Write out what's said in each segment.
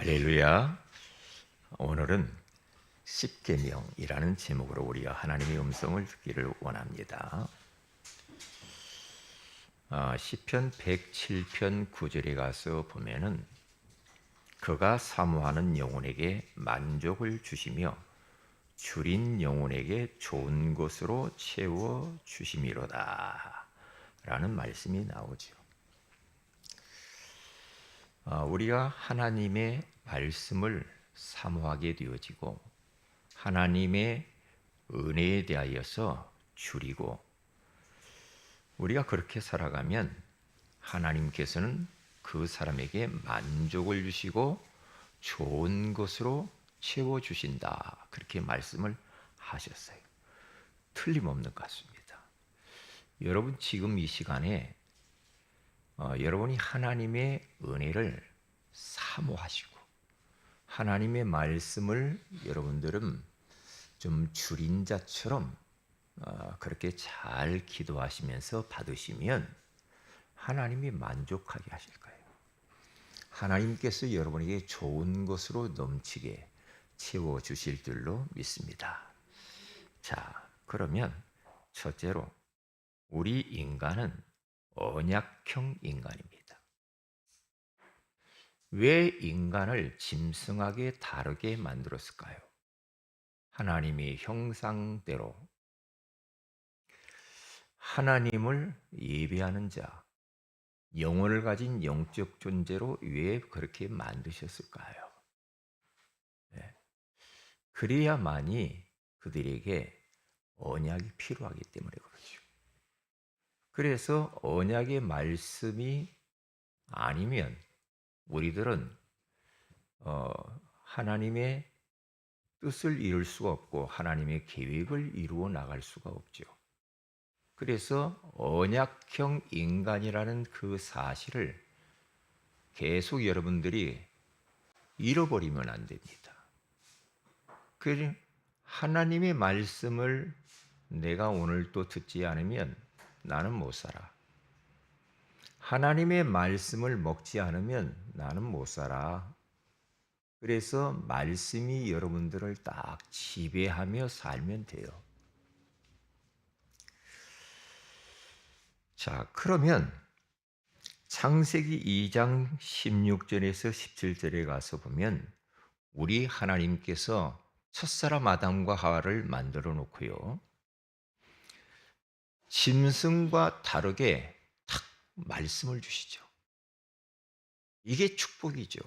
할렐루야. 오늘은 십계명이라는 제목으로 우리가 하나님의 음성을 듣기를 원합니다. 시편 107편 9절에 가서 보면은 그가 사모하는 영혼에게 만족을 주시며 줄인 영혼에게 좋은 것으로 채워 주심이로다 라는 말씀이 나오죠. 우리가 하나님의 말씀을 사모하게 되어지고 하나님의 은혜에 대하여서 줄이고 우리가 그렇게 살아가면 하나님께서는 그 사람에게 만족을 주시고 좋은 것으로 채워주신다. 그렇게 말씀을 하셨어요. 틀림없는 것 같습니다. 여러분 지금 이 시간에 여러분이 하나님의 은혜를 사모하시고 하나님의 말씀을 여러분들은 좀 줄인 자처럼 그렇게 잘 기도하시면서 받으시면 하나님이 만족하게 하실 거예요. 하나님께서 여러분에게 좋은 것으로 넘치게 채워주실 줄로 믿습니다. 자, 그러면 첫째로 우리 인간은 언약형 인간입니다. 왜 인간을 짐승하게 다르게 만들었을까요? 하나님의 형상대로 하나님을 예배하는 자, 영혼을 가진 영적 존재로 왜 그렇게 만드셨을까요? 네. 그래야만이 그들에게 언약이 필요하기 때문에 그렇죠. 그래서 언약의 말씀이 아니면 우리들은 하나님의 뜻을 이룰 수가 없고 하나님의 계획을 이루어 나갈 수가 없죠. 그래서 언약형 인간이라는 그 사실을 계속 여러분들이 잃어버리면 안 됩니다. 그래서 하나님의 말씀을 내가 오늘 또 듣지 않으면 나는 못 살아. 하나님의 말씀을 먹지 않으면 나는 못 살아. 그래서 말씀이 여러분들을 딱 지배하며 살면 돼요. 자, 그러면 창세기 2장 16절에서 17절에 가서 보면 우리 하나님께서 첫사람 아담과 하와를 만들어 놓고요. 짐승과 다르게 탁 말씀을 주시죠. 이게 축복이죠.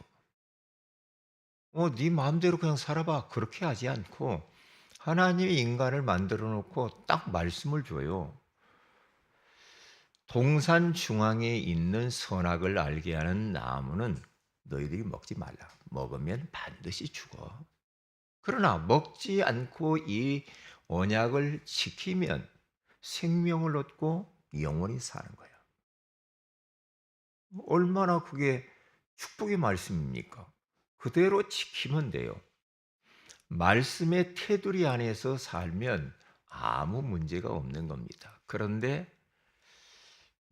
네 마음대로 그냥 살아봐. 그렇게 하지 않고 하나님이 인간을 만들어 놓고 딱 말씀을 줘요. 동산 중앙에 있는 선악을 알게 하는 나무는 너희들이 먹지 말라. 먹으면 반드시 죽어. 그러나 먹지 않고 이 언약을 지키면 생명을 얻고 영원히 사는 거야. 얼마나 그게 축복의 말씀입니까? 그대로 지키면 돼요. 말씀의 테두리 안에서 살면 아무 문제가 없는 겁니다. 그런데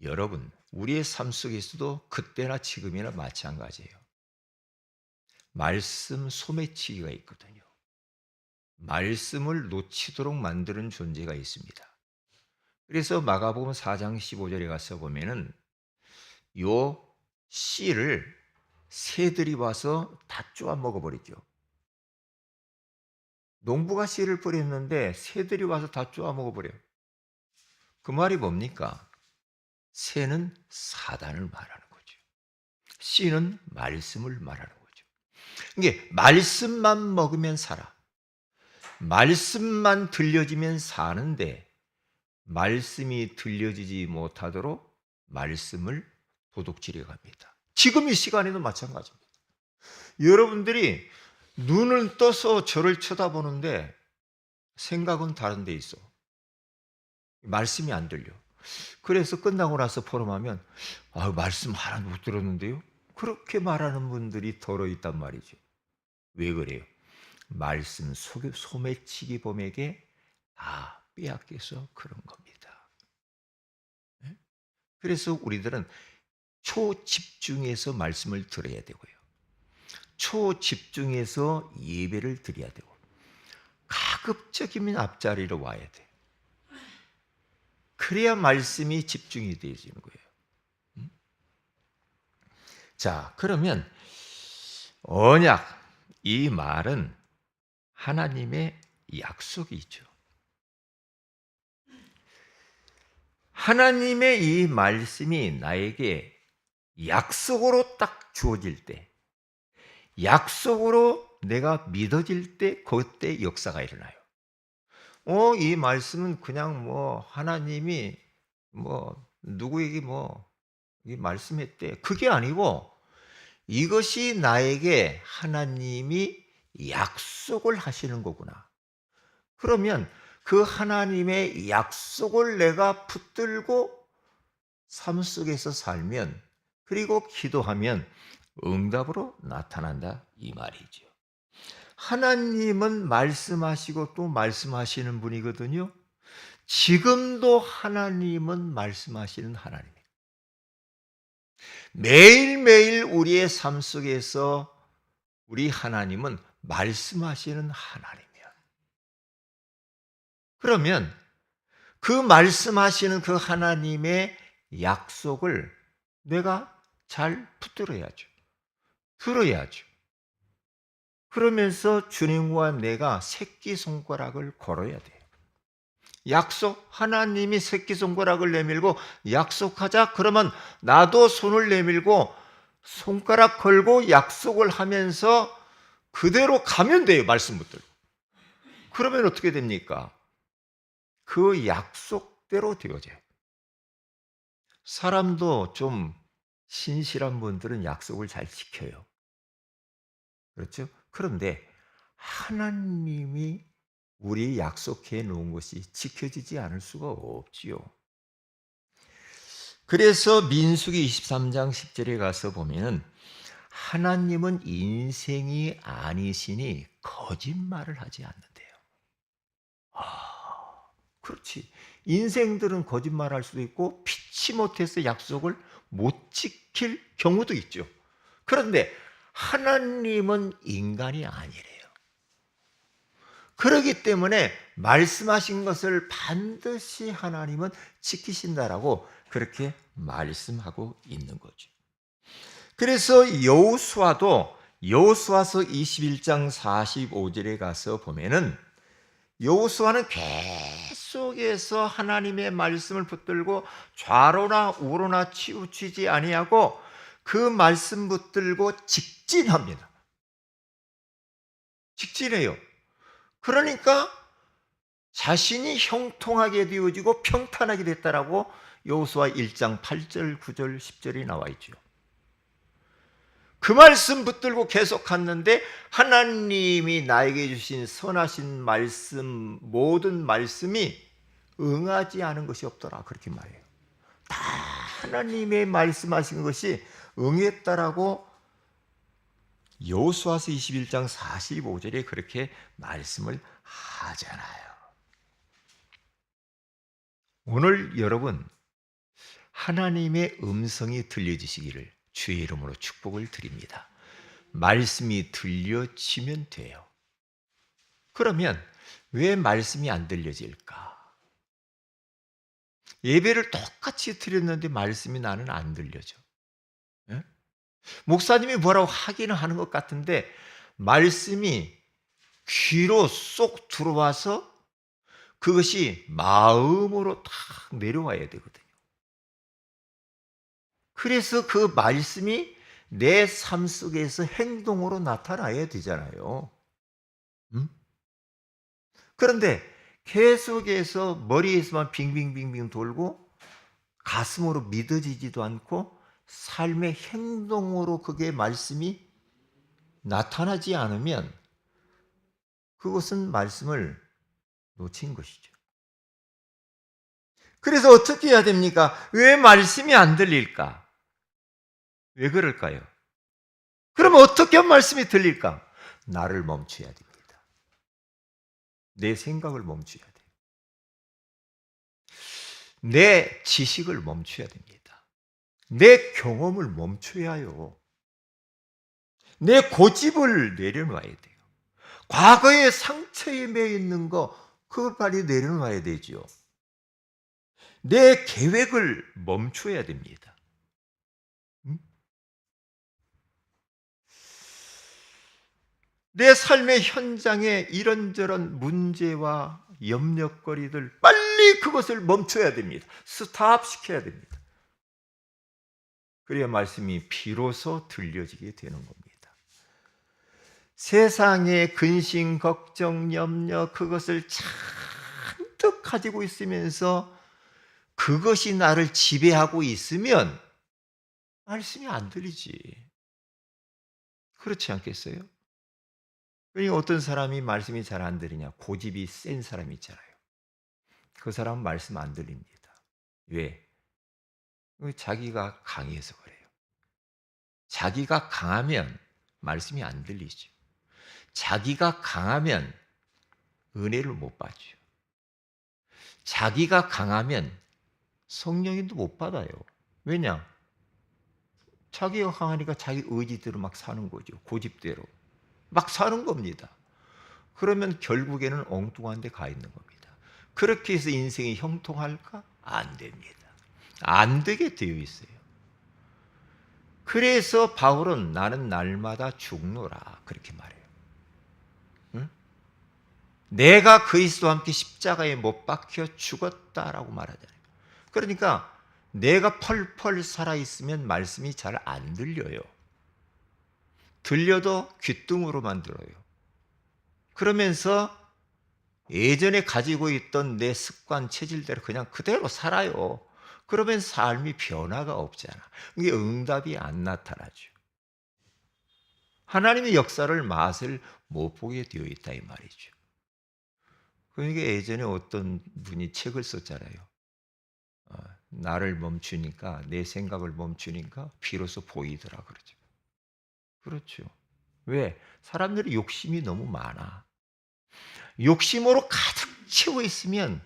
여러분, 우리의 삶 속에서도 그때나 지금이나 마찬가지예요. 말씀 소매치기가 있거든요. 말씀을 놓치도록 만드는 존재가 있습니다. 그래서 마가복음 4장 15절에 가서 보면은 요 씨를 새들이 와서 다 쪼아 먹어버리죠. 농부가 씨를 뿌렸는데 새들이 와서 다 쪼아 먹어버려요. 그 말이 뭡니까? 새는 사단을 말하는 거죠. 씨는 말씀을 말하는 거죠. 이게 말씀만 먹으면 살아. 말씀만 들려지면 사는데 말씀이 들려지지 못하도록 말씀을 도둑질해 갑니다. 지금 이 시간에도 마찬가지입니다. 여러분들이 눈을 떠서 저를 쳐다보는데 생각은 다른 데 있어. 말씀이 안 들려. 그래서 끝나고 나서 포럼하면 말씀 하나도 못 들었는데요. 그렇게 말하는 분들이 더러 있단 말이죠. 왜 그래요? 말씀 소매치기 범에게 다 빼앗겨서 그런 겁니다. 네? 그래서 우리들은 초집중해서 말씀을 들어야 되고요. 초집중해서 예배를 드려야 되고 가급적이면 앞자리로 와야 돼. 그래야 말씀이 집중이 되어지는 거예요. 자, 그러면 언약, 이 말은 하나님의 약속이죠. 하나님의 이 말씀이 나에게 약속으로 딱 주어질 때, 약속으로 내가 믿어질 때, 그때 역사가 일어나요. 이 말씀은 그냥 하나님이 누구에게 이 말씀했대. 그게 아니고 이것이 나에게 하나님이 약속을 하시는 거구나. 그러면 그 하나님의 약속을 내가 붙들고 삶 속에서 살면, 그리고 기도하면 응답으로 나타난다, 이 말이죠. 하나님은 말씀하시고 또 말씀하시는 분이거든요. 지금도 하나님은 말씀하시는 하나님이에요. 매일매일 우리의 삶 속에서 우리 하나님은 말씀하시는 하나님이야. 그러면 그 말씀하시는 그 하나님의 약속을 내가 잘 붙들어야죠. 들어야죠. 그러면서 주님과 내가 새끼손가락을 걸어야 돼요. 약속, 하나님이 새끼손가락을 내밀고 약속하자, 그러면 나도 손을 내밀고 손가락 걸고 약속을 하면서 그대로 가면 돼요, 말씀 붙들고. 그러면 어떻게 됩니까? 그 약속대로 되어져요. 사람도 좀 신실한 분들은 약속을 잘 지켜요. 그렇죠? 그런데 하나님이 우리 약속해 놓은 것이 지켜지지 않을 수가 없지요. 그래서 민수기 23장 10절에 가서 보면은 하나님은 인생이 아니시니 거짓말을 하지 않는데요. 아, 그렇지. 인생들은 거짓말할 수도 있고 피치 못해서 약속을 못 지킬 경우도 있죠. 그런데 하나님은 인간이 아니래요. 그렇기 때문에 말씀하신 것을 반드시 하나님은 지키신다라고 그렇게 말씀하고 있는 거죠. 그래서 여호수아서 21장 45절에 가서 보면은 여호수아는 계속해서 하나님의 말씀을 붙들고 좌로나 우로나 치우치지 아니하고 그 말씀 붙들고 직진합니다. 직진해요. 그러니까 자신이 형통하게 되어지고 평탄하게 됐다라고 여호수아 1장 8절, 9절, 10절이 나와 있죠. 그 말씀 붙들고 계속 갔는데 하나님이 나에게 주신 선하신 말씀, 모든 말씀이 응하지 않은 것이 없더라, 그렇게 말해요. 다 하나님의 말씀하신 것이 응했다라고 여호수아서 21장 45절에 그렇게 말씀을 하잖아요. 오늘 여러분, 하나님의 음성이 들려지시기를 주의 이름으로 축복을 드립니다. 말씀이 들려지면 돼요. 그러면 왜 말씀이 안 들려질까? 예배를 똑같이 드렸는데 말씀이 나는 안 들려져. 예? 목사님이 뭐라고 하기는 하는 것 같은데 말씀이 귀로 쏙 들어와서 그것이 마음으로 탁 내려와야 되거든요. 그래서 그 말씀이 내 삶 속에서 행동으로 나타나야 되잖아요. 음? 그런데 계속해서 머리에서만 빙빙빙빙 돌고 가슴으로 믿어지지도 않고 삶의 행동으로 그게 말씀이 나타나지 않으면 그것은 말씀을 놓친 것이죠. 그래서 어떻게 해야 됩니까? 왜 말씀이 안 들릴까? 왜 그럴까요? 그러면 어떻게 하면 말씀이 들릴까? 나를 멈춰야 됩니다. 내 생각을 멈춰야 돼요. 내 지식을 멈춰야 됩니다. 내 경험을 멈춰야 해요. 내 고집을 내려놔야 돼요. 과거의 상처에 매여 있는 거 그걸 빨리 내려놔야 되죠. 내 계획을 멈춰야 됩니다. 음? 내 삶의 현장에 이런저런 문제와 염려거리들 빨리 그것을 멈춰야 됩니다. 스탑 시켜야 됩니다. 그래야 말씀이 비로소 들려지게 되는 겁니다. 세상의 근심, 걱정, 염려 그것을 잔뜩 가지고 있으면서 그것이 나를 지배하고 있으면 말씀이 안 들리지. 그렇지 않겠어요? 그러니까 어떤 사람이 말씀이 잘 안 들리냐? 고집이 센 사람이 있잖아요. 그 사람은 말씀 안 들립니다. 왜? 자기가 강해서 그래요. 자기가 강하면 말씀이 안 들리죠. 자기가 강하면 은혜를 못 받죠. 자기가 강하면 성령님도 못 받아요. 왜냐? 자기가 강하니까 자기 의지대로 막 사는 거죠. 고집대로. 막 사는 겁니다. 그러면 결국에는 엉뚱한 데 가 있는 겁니다. 그렇게 해서 인생이 형통할까? 안 됩니다. 안 되게 되어 있어요. 그래서 바울은 나는 날마다 죽노라 그렇게 말해요. 응? 내가 그리스도와 함께 십자가에 못 박혀 죽었다라고 말하잖아요. 그러니까 내가 펄펄 살아있으면 말씀이 잘 안 들려요. 들려도 귓등으로만 들어요. 그러면서 예전에 가지고 있던 내 습관, 체질대로 그냥 그대로 살아요. 그러면 삶이 변화가 없잖아. 이게 응답이 안 나타나죠. 하나님의 역사를 맛을 못 보게 되어 있다 이 말이죠. 그러니까 예전에 어떤 분이 책을 썼잖아요. 나를 멈추니까 내 생각을 멈추니까 비로소 보이더라 그러죠. 그렇죠. 왜? 사람들이 욕심이 너무 많아. 욕심으로 가득 채워 있으면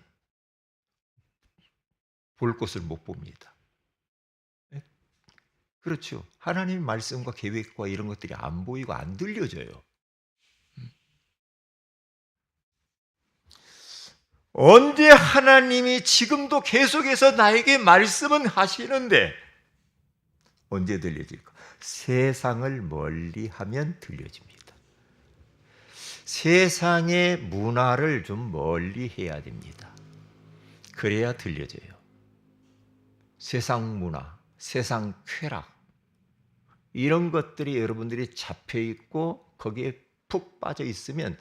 볼 것을 못 봅니다. 예? 그렇죠. 하나님의 말씀과 계획과 이런 것들이 안 보이고 안 들려져요. 언제 하나님이 지금도 계속해서 나에게 말씀은 하시는데 언제 들려질까? 세상을 멀리하면 들려집니다. 세상의 문화를 좀 멀리해야 됩니다. 그래야 들려져요. 세상 문화, 세상 쾌락 이런 것들이 여러분들이 잡혀 있고 거기에 푹 빠져 있으면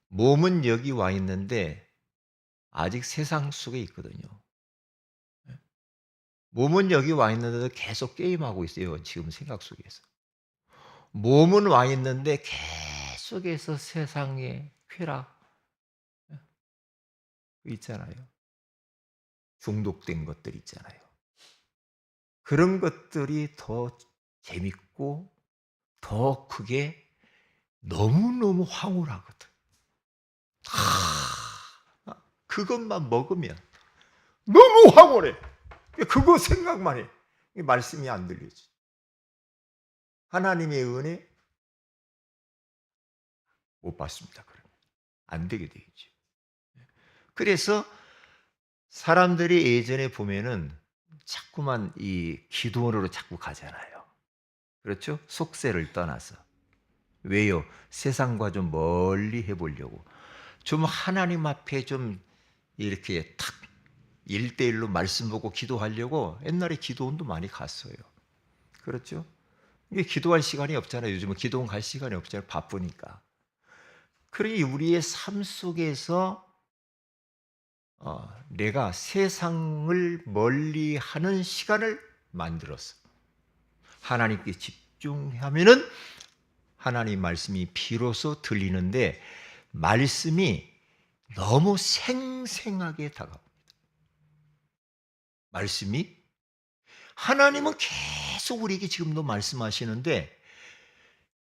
몸은 여기 와 있는데 아직 세상 속에 있거든요. 몸은 여기 와 있는데도 계속 게임하고 있어요. 지금 생각 속에서. 몸은 와 있는데 계속해서 세상의 쾌락 있잖아요. 중독된 것들 있잖아요. 그런 것들이 더 재밌고 더 크게 너무너무 황홀하거든. 그것만 먹으면 너무 황홀해. 그거 생각만 해. 말씀이 안 들리지. 하나님의 은혜 못 받습니다. 그러면 안 되게 되죠. 그래서 사람들이 예전에 보면은 자꾸만 이 기도원으로 자꾸 가잖아요. 그렇죠? 속세를 떠나서. 왜요? 세상과 좀 멀리 해보려고. 좀 하나님 앞에 좀 이렇게 탁 1대1로 말씀 보고 기도하려고 옛날에 기도원도 많이 갔어요. 그렇죠? 이게 기도할 시간이 없잖아요. 요즘은 기도원 갈 시간이 없잖아요. 바쁘니까. 그러니 우리의 삶 속에서 내가 세상을 멀리하는 시간을 만들었어. 하나님께 집중하면은 하나님 말씀이 비로소 들리는데 말씀이 너무 생생하게 다가옵니다. 말씀이 하나님은 계속 우리에게 지금도 말씀하시는데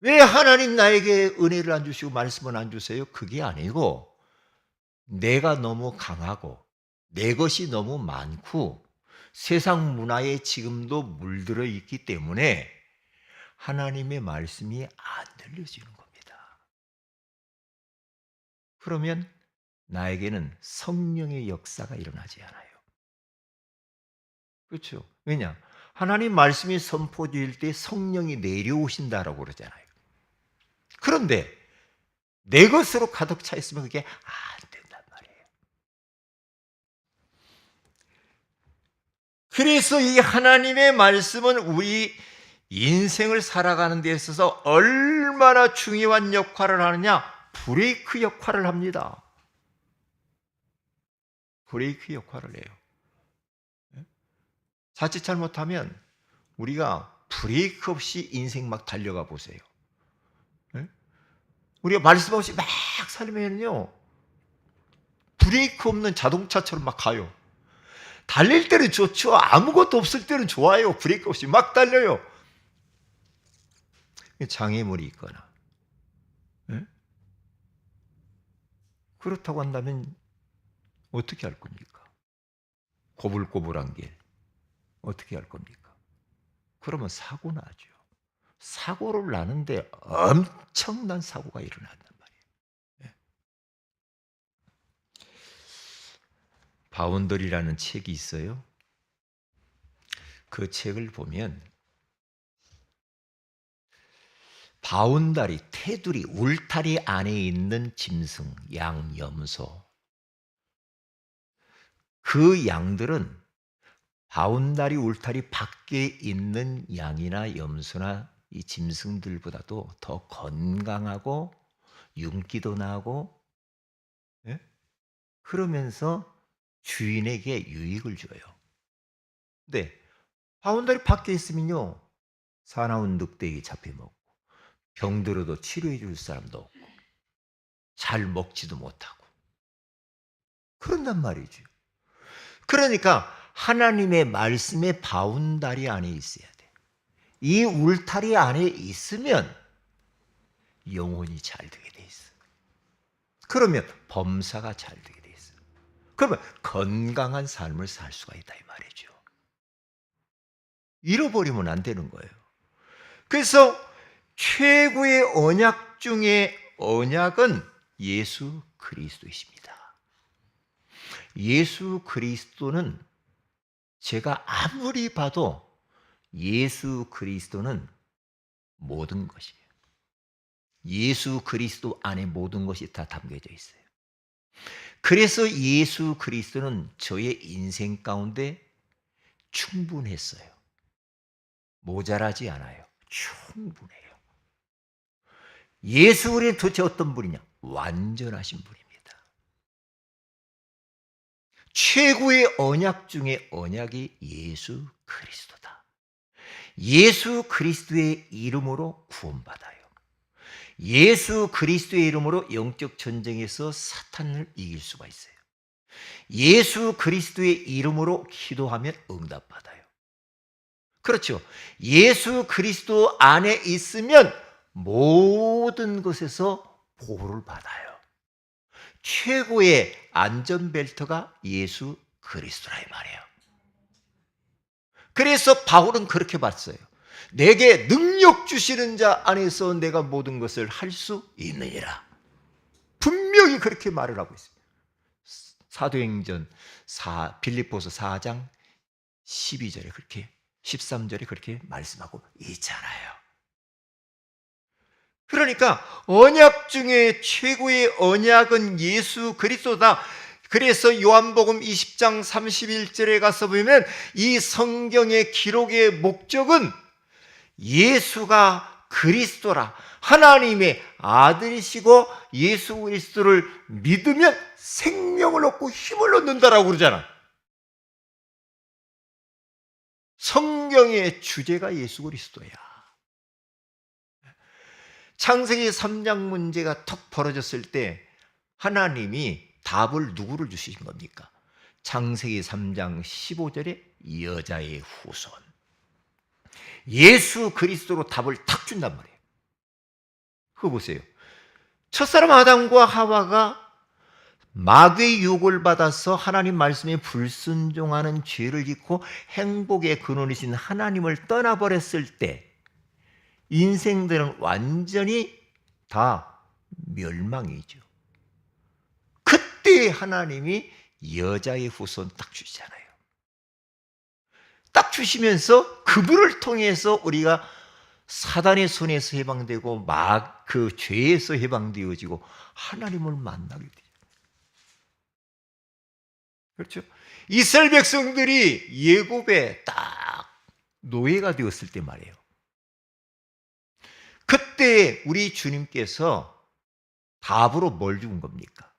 왜 하나님 나에게 은혜를 안 주시고 말씀을 안 주세요? 그게 아니고 내가 너무 강하고 내 것이 너무 많고 세상 문화에 지금도 물들어 있기 때문에 하나님의 말씀이 안 들려지는 겁니다. 그러면 나에게는 성령의 역사가 일어나지 않아요. 그렇죠? 왜냐? 하나님 말씀이 선포될 때 성령이 내려오신다라고 그러잖아요. 그런데 내 것으로 가득 차 있으면 그게 안 된단 말이에요. 그래서 이 하나님의 말씀은 우리 인생을 살아가는 데 있어서 얼마나 중요한 역할을 하느냐? 브레이크 역할을 합니다. 브레이크 역할을 해요. 자칫 잘못하면 우리가 브레이크 없이 인생 막 달려가 보세요. 우리가 말씀 없이 막 살면요, 브레이크 없는 자동차처럼 막 가요. 달릴 때는 좋죠. 아무것도 없을 때는 좋아요. 브레이크 없이 막 달려요. 장애물이 있거나, 그렇다고 한다면 어떻게 할 겁니까? 고불고불한 길 어떻게 할 겁니까? 그러면 사고 나죠. 사고를 나는데 엄청난 사고가 일어난단 말이에요. 예. 바운더리라는 책이 있어요. 그 책을 보면 바운다리, 테두리, 울타리 안에 있는 짐승, 양, 염소, 그 양들은 바운다리, 울타리 밖에 있는 양이나 염소나 이 짐승들보다도 더 건강하고 윤기도 나고, 예? 그러면서 주인에게 유익을 줘요. 근데 바운다리 밖에 있으면요, 사나운 늑대에게 잡혀먹고 병들어도 치료해 줄 사람도 없고 잘 먹지도 못하고 그런단 말이죠. 그러니까 하나님의 말씀의 바운다리 안에 있어야 돼. 이 울타리 안에 있으면 영혼이 잘 되게 돼 있어. 그러면 범사가 잘 되게 돼 있어. 그러면 건강한 삶을 살 수가 있다 이 말이죠. 잃어버리면 안 되는 거예요. 그래서 최고의 언약 중에 언약은 예수 그리스도이십니다. 예수 그리스도는 제가 아무리 봐도 예수 그리스도는 모든 것이에요. 예수 그리스도 안에 모든 것이 다 담겨져 있어요. 그래서 예수 그리스도는 저의 인생 가운데 충분했어요. 모자라지 않아요. 충분해요. 예수 그리스도는 도대체 어떤 분이냐? 완전하신 분입니다. 최고의 언약 중에 언약이 예수 그리스도다. 예수 그리스도의 이름으로 구원받아요. 예수 그리스도의 이름으로 영적 전쟁에서 사탄을 이길 수가 있어요. 예수 그리스도의 이름으로 기도하면 응답받아요. 그렇죠. 예수 그리스도 안에 있으면 모든 것에서 보호를 받아요. 최고의 안전벨트가 예수 그리스도라 이 말이에요. 그래서 바울은 그렇게 봤어요. 내게 능력 주시는 자 안에서 내가 모든 것을 할 수 있느니라. 분명히 그렇게 말을 하고 있습니다. 사도행전 빌립보서 4장 12절에 그렇게 13절에 그렇게 말씀하고 있잖아요. 그러니까 언약 중에 최고의 언약은 예수 그리스도다. 그래서 요한복음 20장 31절에 가서 보면 이 성경의 기록의 목적은 예수가 그리스도라, 하나님의 아들이시고 예수 그리스도를 믿으면 생명을 얻고 힘을 얻는다라고 그러잖아. 성경의 주제가 예수 그리스도야. 창세기 3장 문제가 턱 벌어졌을 때 하나님이 답을 누구를 주신 겁니까? 창세기 3장 15절에 여자의 후손, 예수 그리스도로 답을 탁 준단 말이에요. 그거 보세요. 첫사람 아담과 하와가 마귀의 유혹을 받아서 하나님 말씀에 불순종하는 죄를 짓고 행복의 근원이신 하나님을 떠나버렸을 때 인생들은 완전히 다 멸망이죠. 그때 하나님이 여자의 후손 딱 주시잖아요. 딱 주시면서 그분을 통해서 우리가 사단의 손에서 해방되고 그 죄에서 해방되어지고 하나님을 만나게 돼요. 그렇죠? 이스라엘 백성들이 예굽에 딱 노예가 되었을 때 말이에요. 그때 우리 주님께서 답으로 뭘 준 겁니까?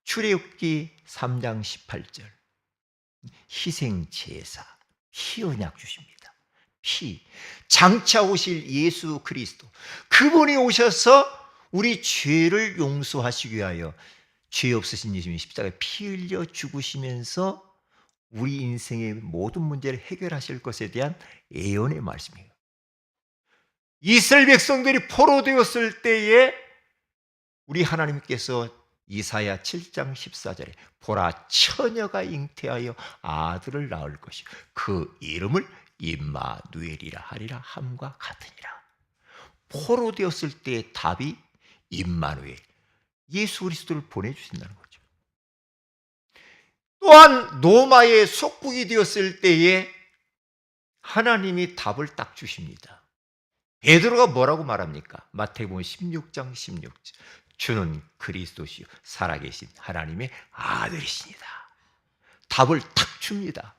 출애굽기 3장 18절 희생제사, 희언약 주십니다. 장차 오실 예수 그리스도, 그분이 오셔서 우리 죄를 용서하시기 위하여 죄 없으신 예수님이 십자가에 피 흘려 죽으시면서 우리 인생의 모든 문제를 해결하실 것에 대한 예언의 말씀이에요. 이스라엘 백성들이 포로되었을 때에 우리 하나님께서 이사야 7장 14절에 보라 처녀가 잉태하여 아들을 낳을 것이요 그 이름을 임마누엘이라 하리라 함과 같으니라. 포로되었을 때의 답이 임마누엘, 예수 그리스도를 보내주신다는 거죠. 또한 로마의 속국이 되었을 때에 하나님이 답을 딱 주십니다. 베드로가 뭐라고 말합니까? 마태복음 16장 16절 주는 그리스도시요 살아계신 하나님의 아들이시니다. 답을 탁 줍니다.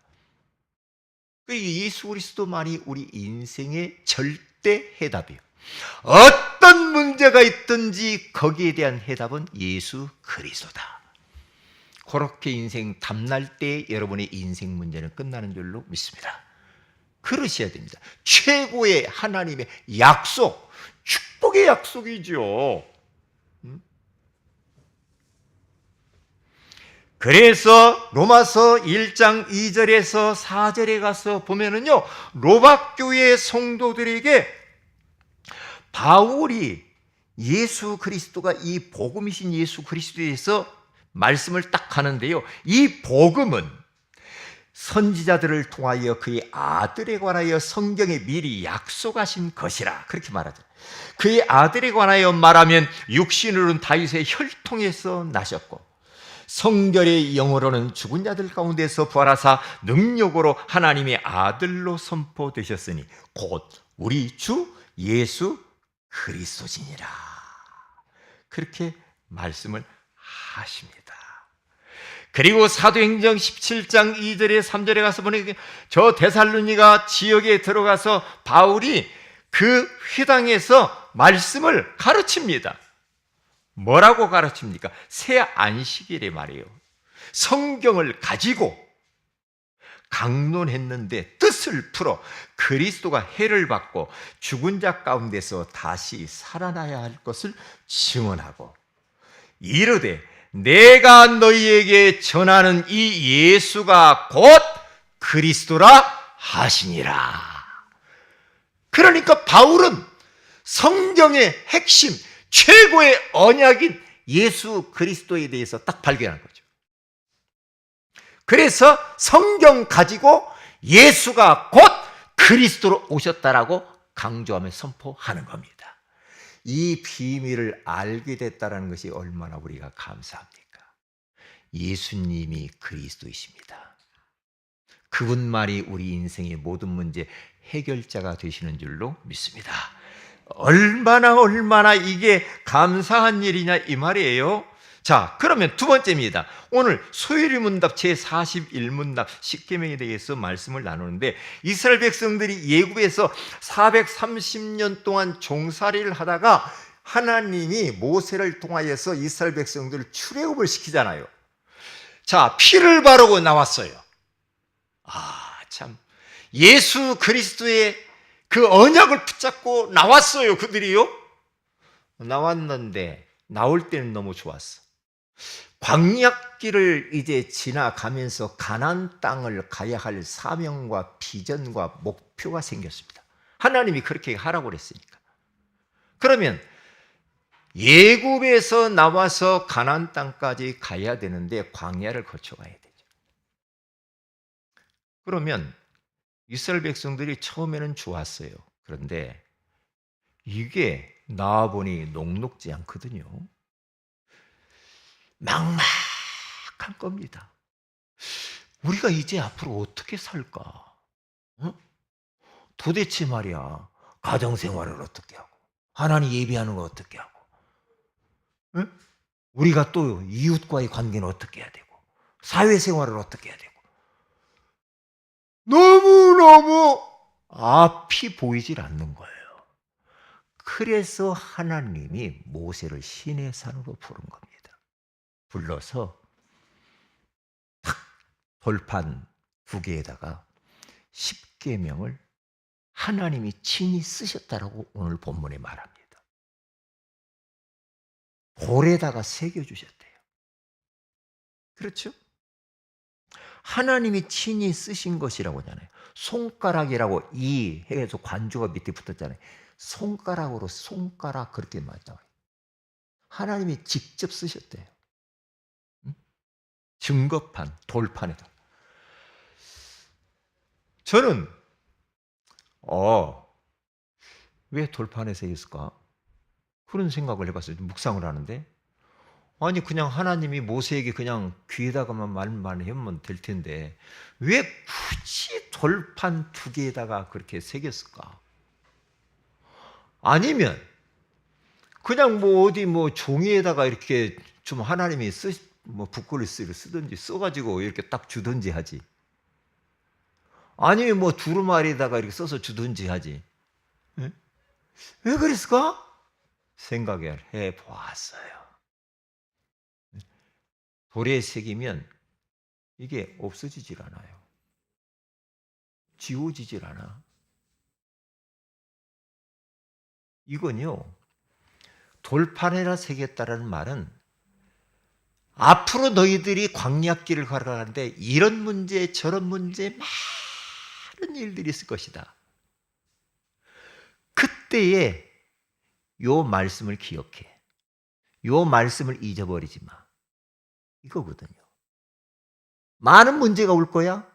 예수 그리스도만이 우리 인생의 절대 해답이에요. 어떤 문제가 있든지 거기에 대한 해답은 예수 그리스도다. 그렇게 인생 답날 때 여러분의 인생 문제는 끝나는 줄로 믿습니다. 그러셔야 됩니다. 최고의 하나님의 약속, 축복의 약속이죠. 그래서 로마서 1장 2절에서 4절에 가서 보면은요, 로마교회 성도들에게 바울이 예수 그리스도가 이 복음이신 예수 그리스도에 대해서 말씀을 딱 하는데요, 이 복음은 선지자들을 통하여 그의 아들에 관하여 성경에 미리 약속하신 것이라 그렇게 말하죠. 그의 아들에 관하여 말하면 육신으로는 다윗의 혈통에서 나셨고 성결의 영으로는 죽은 자들 가운데서 부활하사 능력으로 하나님의 아들로 선포되셨으니 곧 우리 주 예수 그리스도시니라. 그렇게 말씀을 하십니다. 그리고 사도행전 17장 2절에 3절에 가서 보니 저 데살로니가 지역에 들어가서 바울이 그 회당에서 말씀을 가르칩니다. 뭐라고 가르칩니까? 새 안식일에 말이에요. 성경을 가지고 강론했는데 뜻을 풀어 그리스도가 해를 받고 죽은 자 가운데서 다시 살아나야 할 것을 증언하고 이르되 내가 너희에게 전하는 이 예수가 곧 그리스도라 하시니라. 그러니까 바울은 성경의 핵심, 최고의 언약인 예수 그리스도에 대해서 딱 발견한 거죠. 그래서 성경 가지고 예수가 곧 그리스도로 오셨다라고 강조하며 선포하는 겁니다. 이 비밀을 알게 됐다는 것이 얼마나 우리가 감사합니까? 예수님이 그리스도이십니다. 그분만이 우리 인생의 모든 문제 해결자가 되시는 줄로 믿습니다. 얼마나 이게 감사한 일이냐 이 말이에요. 자, 그러면 두 번째입니다. 오늘 소요리 문답 제41문답 십계명에 대해서 말씀을 나누는데 이스라엘 백성들이 예굽에서 430년 동안 종살이를 하다가 하나님이 모세를 통하여서 이스라엘 백성들을 출애굽을 시키잖아요. 자, 피를 바르고 나왔어요. 참 예수 그리스도의 그 언약을 붙잡고 나왔어요. 그들이요. 나왔는데 나올 때는 너무 좋았어. 광야길을 이제 지나가면서 가나안 땅을 가야 할 사명과 비전과 목표가 생겼습니다. 하나님이 그렇게 하라고 그랬으니까. 그러면 예굽에서 나와서 가나안 땅까지 가야 되는데 광야를 거쳐가야 되죠. 그러면 이스라엘 백성들이 처음에는 좋았어요. 그런데 이게 나와보니 녹록지 않거든요. 막막한 겁니다. 우리가 이제 앞으로 어떻게 살까? 어? 도대체 말이야. 가정생활을 어떻게 하고, 하나님 예배하는 걸 어떻게 하고, 응? 우리가 또 이웃과의 관계는 어떻게 해야 되고, 사회생활을 어떻게 해야 되고, 너무너무 앞이 보이질 않는 거예요. 그래서 하나님이 모세를 시내 산으로 부른 겁니다. 불러서 탁 돌판 2개에다가 10계명을 하나님이 친히 쓰셨다라고 오늘 본문에 말합니다. 돌에다가 새겨주셨대요. 그렇죠? 하나님이 친히 쓰신 것이라고 하잖아요. 손가락이라고 이 해에서 관주가 밑에 붙었잖아요. 손가락으로 손가락 그렇게 맞아요. 하나님이 직접 쓰셨대요. 증거판, 돌판에다. 저는 왜 돌판에 새겼을까? 그런 생각을 해봤어요. 묵상을 하는데 아니 그냥 하나님이 모세에게 그냥 귀에다가만 말만 하면 될 텐데 왜 굳이 돌판 2개에다가 그렇게 새겼을까? 아니면 그냥 뭐 어디 뭐 종이에다가 이렇게 좀 하나님이 뭐 붓글씨를 쓰든지 써가지고 이렇게 딱 주든지 하지. 아니면 뭐 두루마리에다가 이렇게 써서 주든지 하지. 네? 왜 그랬을까? 생각을 해 보았어요. 돌에 새기면 이게 없어지질 않아요. 지워지질 않아. 이건요, 돌판에다 새겼다라는 말은 앞으로 너희들이 광야길을 걸어가는데 이런 문제 저런 문제 많은 일들이 있을 것이다. 그때에 요 말씀을 기억해. 요 말씀을 잊어버리지 마. 이거거든요. 많은 문제가 올 거야.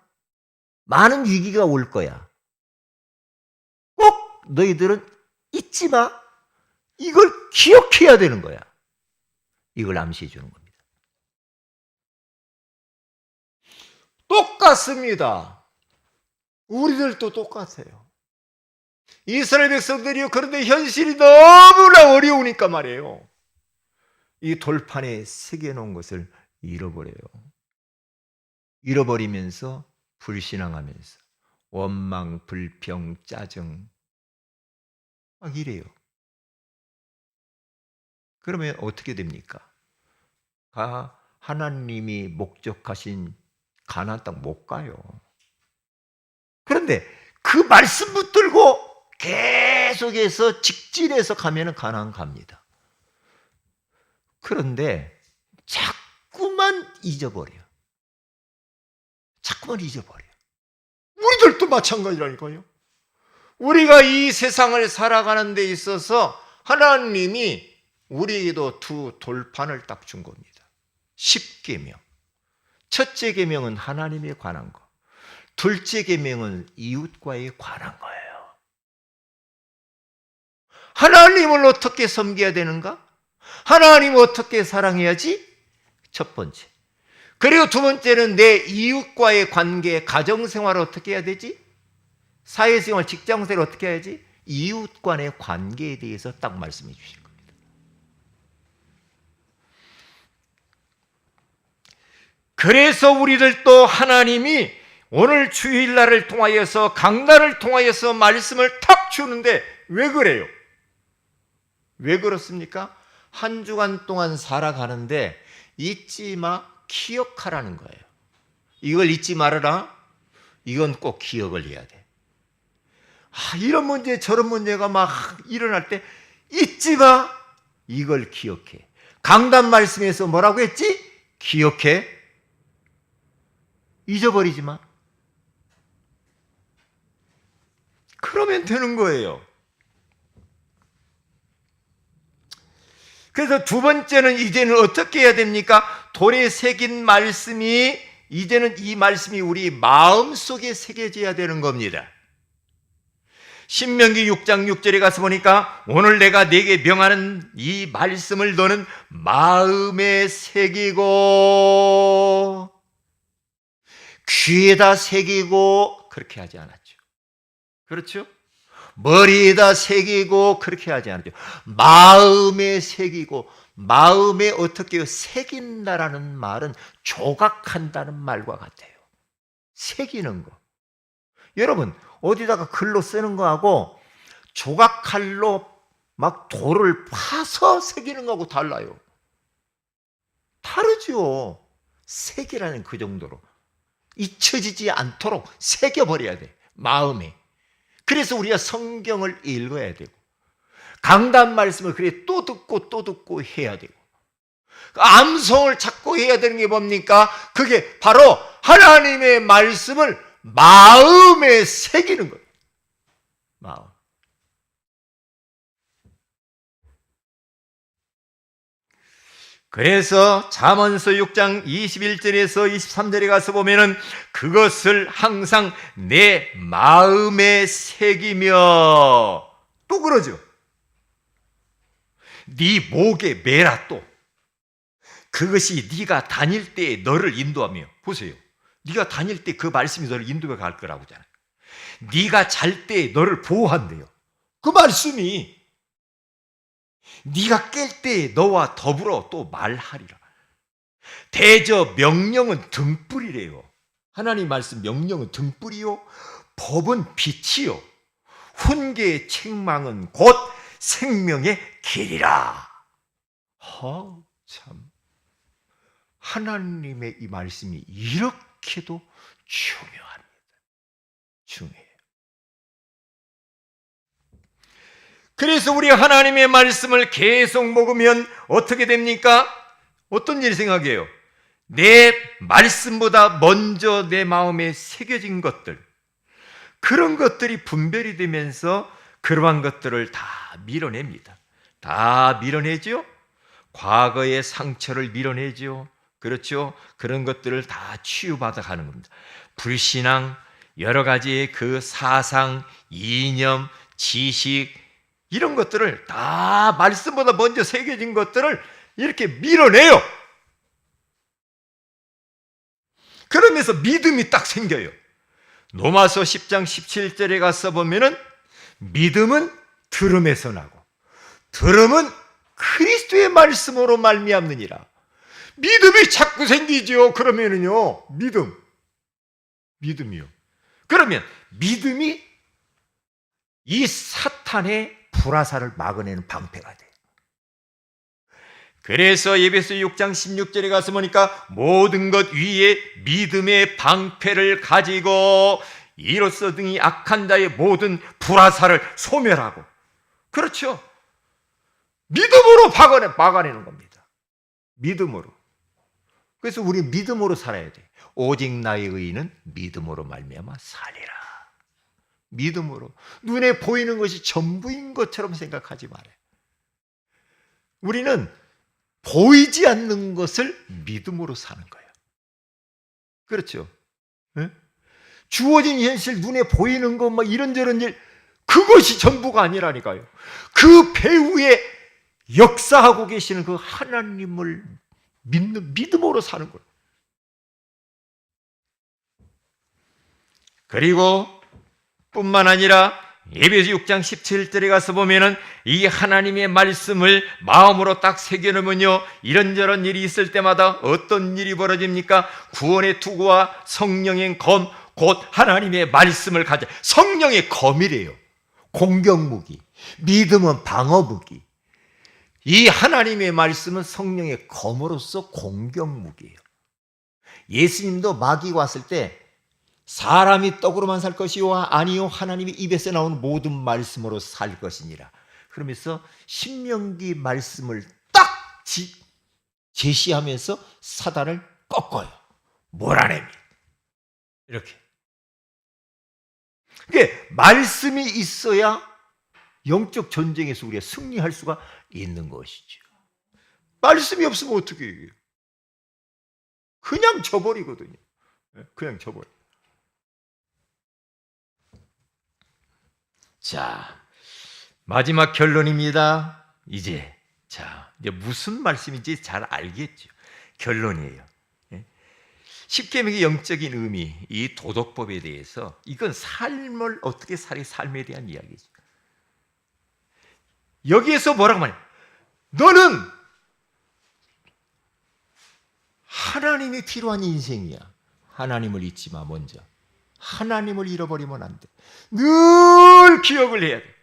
많은 위기가 올 거야. 꼭 너희들은 잊지 마. 이걸 기억해야 되는 거야. 이걸 암시해 주는 겁니다. 똑같습니다. 우리들도 똑같아요. 이스라엘 백성들이요. 그런데 현실이 너무나 어려우니까 말이에요. 이 돌판에 새겨놓은 것을 잃어버려요. 잃어버리면서 불신앙하면서 원망, 불평, 짜증 막 이래요. 그러면 어떻게 됩니까? 하나님이 목적하신 가나안 땅 못 가요. 그런데 그 말씀 붙들고 계속해서 직진해서 가면은 가나안 갑니다. 그런데 자꾸만 잊어버려요. 자꾸만 잊어버려요. 우리들도 마찬가지라니까요. 우리가 이 세상을 살아가는 데 있어서 하나님이 우리에게도 2 돌판을 딱 준 겁니다. 10계명. 첫째 계명은 하나님에 관한 거. 둘째 계명은 이웃과에 관한 거예요. 하나님을 어떻게 섬겨야 되는가? 하나님을 어떻게 사랑해야지? 첫 번째. 그리고 두 번째는 내 이웃과의 관계, 가정생활을 어떻게 해야 되지? 사회생활, 직장생활을 어떻게 해야지? 이웃 간의 관계에 대해서 딱 말씀해 주신 겁니다. 그래서 우리들도 하나님이 오늘 주일날을 통하여서 강단을 통하여서 말씀을 탁 주는데 왜 그래요? 왜 그렇습니까? 한 주간 동안 살아가는데 잊지 마, 기억하라는 거예요. 이걸 잊지 말아라. 이건 꼭 기억을 해야 돼. 이런 문제 저런 문제가 막 일어날 때 잊지 마. 이걸 기억해. 강단 말씀에서 뭐라고 했지? 기억해. 잊어버리지 마. 그러면 되는 거예요. 그래서 두 번째는 이제는 어떻게 해야 됩니까? 돌에 새긴 말씀이 이제는 이 말씀이 우리 마음속에 새겨져야 되는 겁니다. 신명기 6장 6절에 가서 보니까 오늘 내가 네게 명하는 이 말씀을 너는 마음에 새기고 귀에다 새기고 그렇게 하지 않았죠. 그렇죠? 머리에다 새기고 그렇게 하지 않았죠. 마음에 새기고, 마음에 어떻게 새긴다라는 말은 조각한다는 말과 같아요. 새기는 거. 여러분, 어디다가 글로 쓰는 거하고 조각칼로 막 돌을 파서 새기는 거하고 달라요. 다르죠. 새기라는 그 정도로 잊혀지지 않도록 새겨버려야 돼, 마음에. 그래서 우리가 성경을 읽어야 되고 강단 말씀을 그래 또 듣고 해야 되고 암송을 찾고 해야 되는 게 뭡니까? 그게 바로 하나님의 말씀을 마음에 새기는 거예요. 마음. 그래서 잠언서 6장 21절에서 23절에 가서 보면은 그것을 항상 내 마음에 새기며, 또 그러죠. 네 목에 매라. 또 그것이 네가 다닐 때에 너를 인도하며, 보세요, 네가 다닐 때 그 말씀이 너를 인도해 갈 거라고 하잖아요. 네가 잘 때 너를 보호한대요. 그 말씀이 네가 깰 때 너와 더불어 또 말하리라. 대저 명령은 등불이래요. 하나님 말씀 명령은 등불이요, 법은 빛이요, 훈계의 책망은 곧 생명의 길이라. 참, 하나님의 이 말씀이 이렇게도 중요합니다. 중요해요. 그래서 우리 하나님의 말씀을 계속 먹으면 어떻게 됩니까? 어떤 일 생각해요? 내 말씀보다 먼저 내 마음에 새겨진 것들, 그런 것들이 분별이 되면서 그러한 것들을 다 밀어냅니다. 다 밀어내죠. 과거의 상처를 밀어내죠. 그렇죠? 그런 것들을 다 치유받아 가는 겁니다. 불신앙, 여러 가지의 그 사상, 이념, 지식, 이런 것들을 다 말씀보다 먼저 새겨진 것들을 이렇게 밀어내요. 그러면서 믿음이 딱 생겨요. 로마서 10장 17절에 가서 보면은 믿음은 들음에서 나고 들음은 그리스도의 말씀으로 말미암느니라. 믿음이 자꾸 생기죠. 그러면은요, 믿음이요. 그러면 믿음이 이 사탄의 불화살을 막아내는 방패가 돼요. 그래서 에베소 6장 16절에 가서 보니까 모든 것 위에 믿음의 방패를 가지고 이로써 등이 악한 자의 모든 불화살을 소멸하고, 그렇죠, 믿음으로 막아내는 겁니다. 믿음으로. 그래서 우리 믿음으로 살아야 돼. 오직 나의 의인은 믿음으로 말미암아 살리라. 믿음으로. 눈에 보이는 것이 전부인 것처럼 생각하지 말아요. 우리는 보이지 않는 것을 믿음으로 사는 거예요. 그렇죠? 네? 주어진 현실, 눈에 보이는 것, 막 이런저런 일, 그것이 전부가 아니라니까요. 그 배후에 역사하고 계시는 그 하나님을 믿는 믿음으로 사는 거예요. 그리고 뿐만 아니라 에베소 6장 17절에 가서 보면은 이 하나님의 말씀을 마음으로 딱 새겨놓으면요, 이런저런 일이 있을 때마다 어떤 일이 벌어집니까? 구원의 투구와 성령의 검, 곧 하나님의 말씀을 가져. 성령의 검이래요. 공격무기. 믿음은 방어무기. 이 하나님의 말씀은 성령의 검으로서 공격무기예요. 예수님도 마귀가 왔을 때 사람이 떡으로만 살 것이요 아니요 하나님의 입에서 나오는 모든 말씀으로 살 것이니라. 그러면서 신명기 말씀을 딱 제시하면서 사단을 꺾어요. 몰아냅니다. 이렇게. 그러니까 말씀이 있어야 영적 전쟁에서 우리가 승리할 수가 있는 것이죠. 말씀이 없으면 어떻게 해요? 그냥 져버리거든요. 그냥 져버려. 자, 마지막 결론입니다. 이제 무슨 말씀인지 잘 알겠죠. 결론이에요. 십계명의 영적인 의미, 이 도덕법에 대해서 이건 삶을 어떻게 살이 삶에 대한 이야기죠. 여기에서 뭐라고 말해요? 너는 하나님이 필요한 인생이야. 하나님을 잊지 마. 먼저 하나님을 잃어버리면 안 돼. 늘 기억을 해야 돼.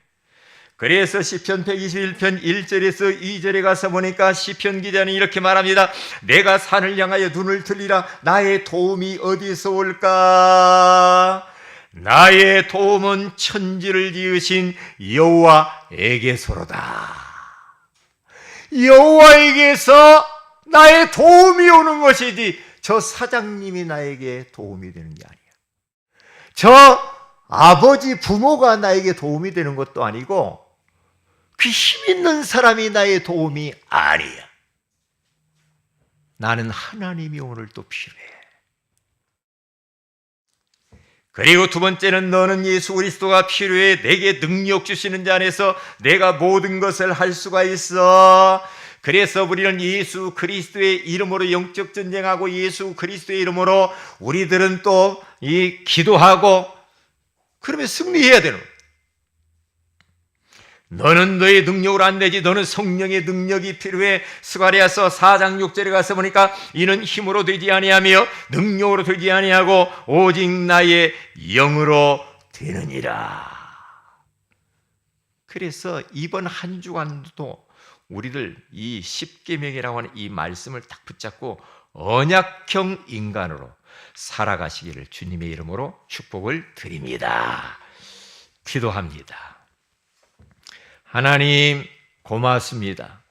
그래서 시편 121편 1절에서 2절에 가서 보니까 시편 기자는 이렇게 말합니다. 내가 산을 향하여 눈을 들리라. 나의 도움이 어디서 올까? 나의 도움은 천지를 지으신 여호와에게서로다. 여호와에게서 나의 도움이 오는 것이지 저 사장님이 나에게 도움이 되는 게 아니야. 저 아버지 부모가 나에게 도움이 되는 것도 아니고 그 힘 있는 사람이 나의 도움이 아니야. 나는 하나님이 오늘 또 필요해. 그리고 두 번째는 너는 예수 그리스도가 필요해. 내게 능력 주시는 자 안에서 내가 모든 것을 할 수가 있어. 그래서 우리는 예수 그리스도의 이름으로 영적 전쟁하고 예수 그리스도의 이름으로 우리들은 또 이 기도하고 그러면 승리해야 되는 거예요. 너는 너의 능력으로 안 되지. 너는 성령의 능력이 필요해. 스가랴서 4장 6절에 가서 보니까 이는 힘으로 되지 아니하며 능력으로 되지 아니하고 오직 나의 영으로 되느니라. 그래서 이번 한 주간도 우리들 이 십계명이라고 하는 이 말씀을 딱 붙잡고 언약형 인간으로 살아가시기를 주님의 이름으로 축복을 드립니다. 기도합니다. 하나님 고맙습니다.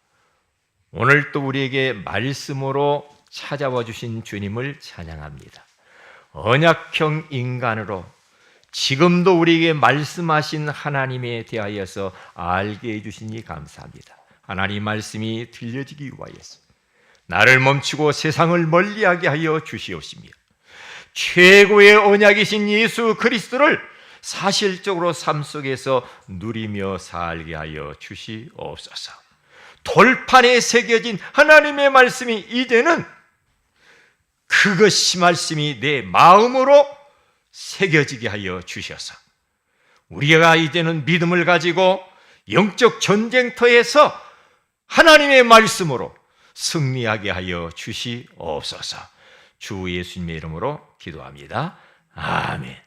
오늘 또 우리에게 말씀으로 찾아와 주신 주님을 찬양합니다. 언약형 인간으로 지금도 우리에게 말씀하신 하나님에 대하여서 알게 해주시니 감사합니다. 하나님 말씀이 들려지기 위하여서 나를 멈추고 세상을 멀리하게 하여 주시옵시며 최고의 언약이신 예수 그리스도를 사실적으로 삶 속에서 누리며 살게 하여 주시옵소서. 돌판에 새겨진 하나님의 말씀이 이제는 그것이 말씀이 내 마음으로 새겨지게 하여 주셔서 우리가 이제는 믿음을 가지고 영적 전쟁터에서 하나님의 말씀으로 승리하게 하여 주시옵소서. 주 예수님의 이름으로 기도합니다. 아멘.